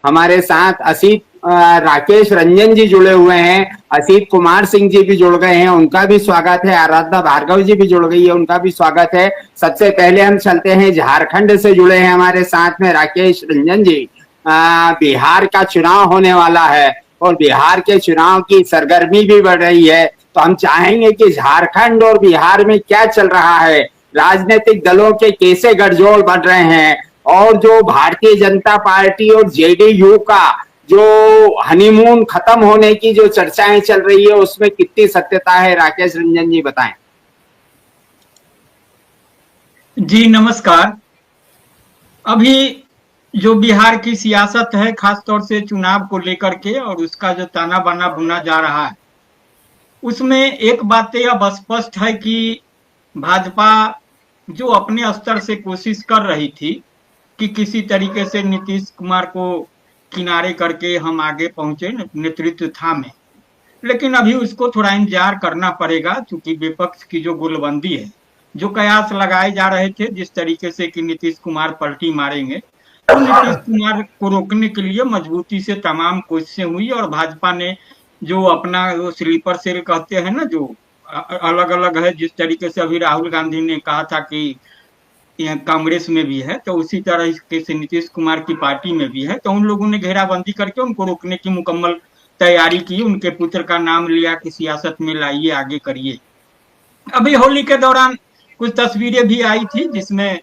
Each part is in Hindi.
हमारे साथ असित राकेश रंजन जी जुड़े हुए हैं, असित कुमार सिंह जी भी जुड़ गए हैं, उनका भी स्वागत है। आराधना भार्गव जी भी जुड़ गई है, उनका भी स्वागत है। सबसे पहले हम चलते हैं, झारखंड से जुड़े हैं हमारे साथ में राकेश रंजन जी। बिहार का चुनाव होने वाला है और बिहार के चुनाव की सरगर्मी भी बढ़ रही है, तो हम चाहेंगे कि झारखंड और बिहार में क्या चल रहा है, राजनीतिक दलों के कैसे गठजोड़ बढ़ रहे हैं, और जो भारतीय जनता पार्टी और जेडीयू का जो हनीमून खत्म होने की जो चर्चाएं चल रही है उसमें कितनी सत्यता है, राकेश रंजन जी बताएं। जी नमस्कार। अभी जो बिहार की सियासत है, खासतौर से चुनाव को लेकर के और उसका जो ताना बाना बुना जा रहा है, उसमें एक बात अब स्पष्ट है कि भाजपा जो अपने स्तर से कोशिश कर रही थी कि किसी तरीके से नीतीश कुमार को किनारे करके हम आगे पहुंचे, नेतृत्व थामे, लेकिन अभी उसको थोड़ा इंतजार करना पड़ेगा, क्योंकि विपक्ष की जो गोलबंदी है, जो कयास लगाए जा रहे थे जिस तरीके से कि नीतीश कुमार पलटी मारेंगे, तो नीतीश कुमार को रोकने के लिए मजबूती से तमाम कोशिशें हुई और भाजपा ने जो अपना वो स्लीपर सेल कहते हैं ना, जो अलग अलग है, जिस तरीके से अभी राहुल गांधी ने कहा था कि कांग्रेस में भी है, तो उसी तरह से नीतीश कुमार की पार्टी में भी है, तो उन लोगों ने घेराबंदी करके उनको रोकने की मुकम्मल तैयारी की। उनके पुत्र का नाम लिया कि सियासत में लाइए, आगे करिए। अभी होली के दौरान कुछ तस्वीरें भी आई थी जिसमें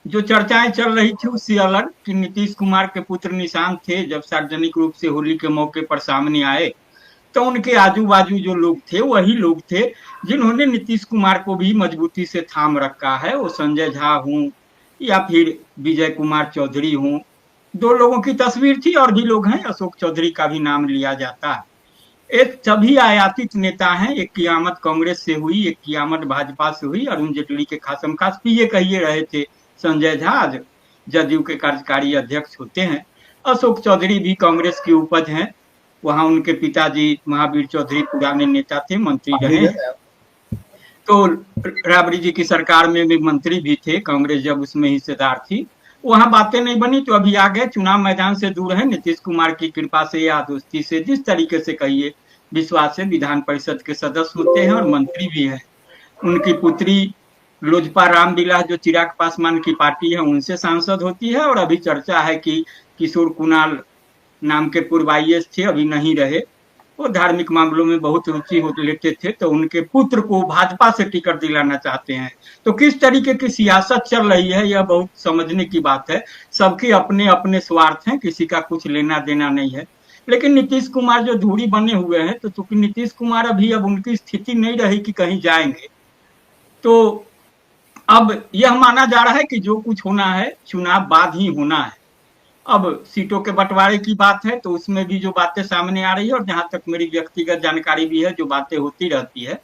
जो चर्चाएं चल रही थी उससे अलग, कि नीतीश कुमार के पुत्र निशांत थे, जब सार्वजनिक रूप से होली के मौके पर सामने आए तो उनके आजू बाजू जो लोग थे वही लोग थे जिन्होंने नीतीश कुमार को भी मजबूती से थाम रखा है। वो संजय झा हूं या फिर विजय कुमार चौधरी हूं, दो लोगों की तस्वीर थी, और भी लोग हैं, अशोक चौधरी का भी नाम लिया जाता है। एक सभी आयातित नेता हैं, एक कियामत कांग्रेस से हुई, एक कियामत भाजपा से हुई। अरुण जेटली के खासम खास पीए कहिए रहे थे संजय झा, आज जदयू के कार्यकारी अध्यक्ष होते हैं। अशोक चौधरी भी कांग्रेस की उपज हैं, वहां उनके पिताजी महावीर चौधरी पुराने नेता थे, मंत्री रहे, तो राबड़ी जी की सरकार में भी मंत्री भी थे, कांग्रेस जब उसमें हिस्सेदार थी। वहां बातें नहीं बनी तो अभी आ गए, चुनाव मैदान से दूर है, नीतीश कुमार की कृपा से या दोस्ती से, जिस तरीके से कहिए, विश्वास से विधान परिषद के सदस्य होते हैं और मंत्री भी है। उनकी पुत्री लोजपा रामविलास, जो चिराग पासवान की पार्टी है, उनसे सांसद होती है। और अभी चर्चा है कि किशोर कुणाल नाम के पूर्व IAS थे, अभी नहीं रहे, वो धार्मिक मामलों में बहुत रुचि हो लेते थे, तो उनके पुत्र को भाजपा से टिकट दिलाना चाहते हैं। तो किस तरीके की सियासत चल रही है यह बहुत समझने की बात है। सबके अपने अपने स्वार्थ हैं, किसी का कुछ लेना देना नहीं है। लेकिन नीतीश कुमार जो दूरी बने हुए हैं, तो चूंकि नीतीश कुमार अभी अब उनकी स्थिति नहीं रही कि कहीं जाएंगे, तो अब यह माना जा रहा है कि जो कुछ होना है चुनाव बाद ही होना है। अब सीटों के बंटवारे की बात है तो उसमें भी जो बातें सामने आ रही है, और जहां तक मेरी व्यक्तिगत जानकारी भी है, जो बातें होती रहती है,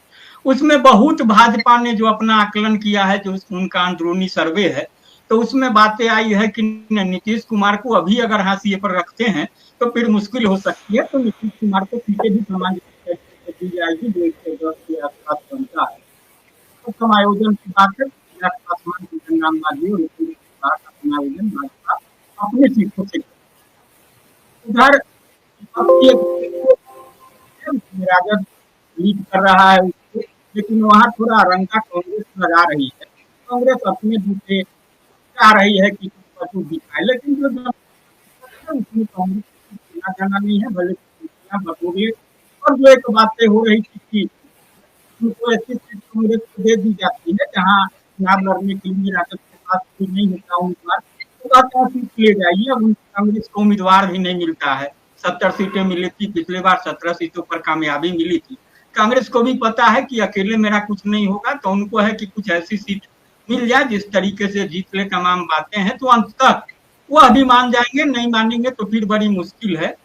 उसमें बहुत भाजपा ने जो अपना आकलन किया है, जो उनका अंदरूनी सर्वे है, तो उसमें बातें आई है कि नीतीश कुमार को अभी अगर हाशिए पर रखते हैं तो फिर मुश्किल हो सकती है, तो नीतीश कुमार को सीटें भी सामान्य दी जाएगी जो 110 के आसपास बनता है। तो समायोजन की बात है, समायोजन भाजपा अपनी सीटों से उधर राजद लीड कर रहा है उसको, लेकिन वहां थोड़ा रंगा कांग्रेस लगा रही है। कांग्रेस अपने दूसरे चाह रही है कि कुछ दिखाए, लेकिन जो उसमें कांग्रेस जाना नहीं है, भले बटोरे। और जो एक बातें हो रही थी कि उनको ऐसी सीट कांग्रेस को दे दी जाती है जहाँ चुनाव लड़ने के लिए राजद के पास कोई नहीं होता उम्मीदवार, तो सीट ले जाइए। अब कांग्रेस को उम्मीदवार भी नहीं मिलता है, 70 सीटें मिली थी पिछले बार, 17 सीटों पर कामयाबी मिली थी। कांग्रेस को भी पता है कि अकेले मेरा कुछ नहीं होगा, तो उनको है कि कुछ ऐसी सीट मिल जाए जिस तरीके से जीत ले। तमाम बातें हैं, तो अंत तक वो अभी मान जाएंगे, नहीं मानेंगे तो फिर बड़ी मुश्किल है।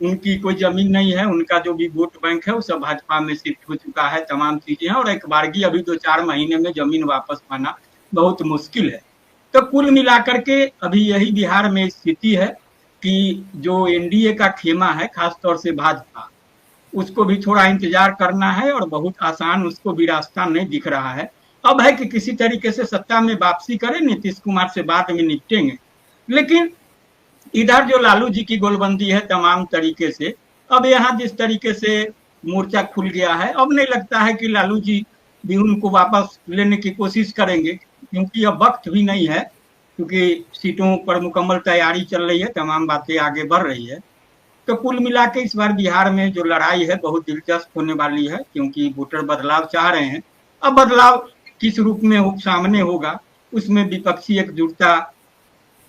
उनकी कोई जमीन नहीं है, उनका जो भी वोट बैंक है वो सब भाजपा में शिफ्ट हो चुका है, तमाम चीजें हैं, और एक बारगी अभी 2-4 महीने में जमीन वापस पाना बहुत मुश्किल है। तो कुल मिलाकर के अभी यही बिहार में स्थिति है कि जो एनडीए का खेमा है, खासतौर से भाजपा, उसको भी थोड़ा इंतजार करना है, और बहुत आसान उसको भी रास्ता नहीं दिख रहा है। अब है कि किसी तरीके से सत्ता में वापसी करे, नीतीश कुमार से बाद में निपटेंगे। लेकिन इधर जो लालू जी की गोलबंदी है तमाम तरीके से, अब यहाँ जिस तरीके से मोर्चा खुल गया है, अब नहीं लगता है कि लालू जी भी उनको वापस लेने की कोशिश करेंगे, क्योंकि अब वक्त भी नहीं है, क्योंकि सीटों पर मुकम्मल तैयारी चल रही है, तमाम बातें आगे बढ़ रही है। तो कुल मिला के इस बार बिहार में जो लड़ाई है बहुत दिलचस्प होने वाली है, क्योंकि वोटर बदलाव चाह रहे हैं। अब बदलाव किस रूप में सामने होगा, उसमें विपक्षी एकजुटता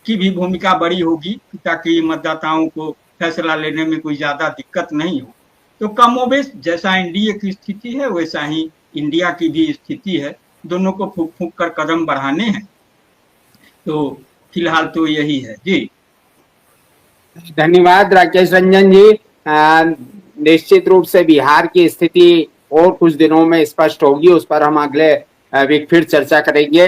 की भी भूमिका बड़ी होगी, ताकि मतदाताओं को फैसला लेने में कोई ज्यादा दिक्कत नहीं हो। तो कमोबेश जैसा एनडीए की स्थिति है वैसा ही इंडिया की भी स्थिति है, दोनों को फूक फूक कर कदम बढ़ाने हैं। तो फिलहाल तो यही है जी। धन्यवाद राकेश रंजन जी। निश्चित रूप से बिहार की स्थिति और कुछ दिनों में स्पष्ट होगी, उस पर हम अगले वीक फिर चर्चा करेंगे।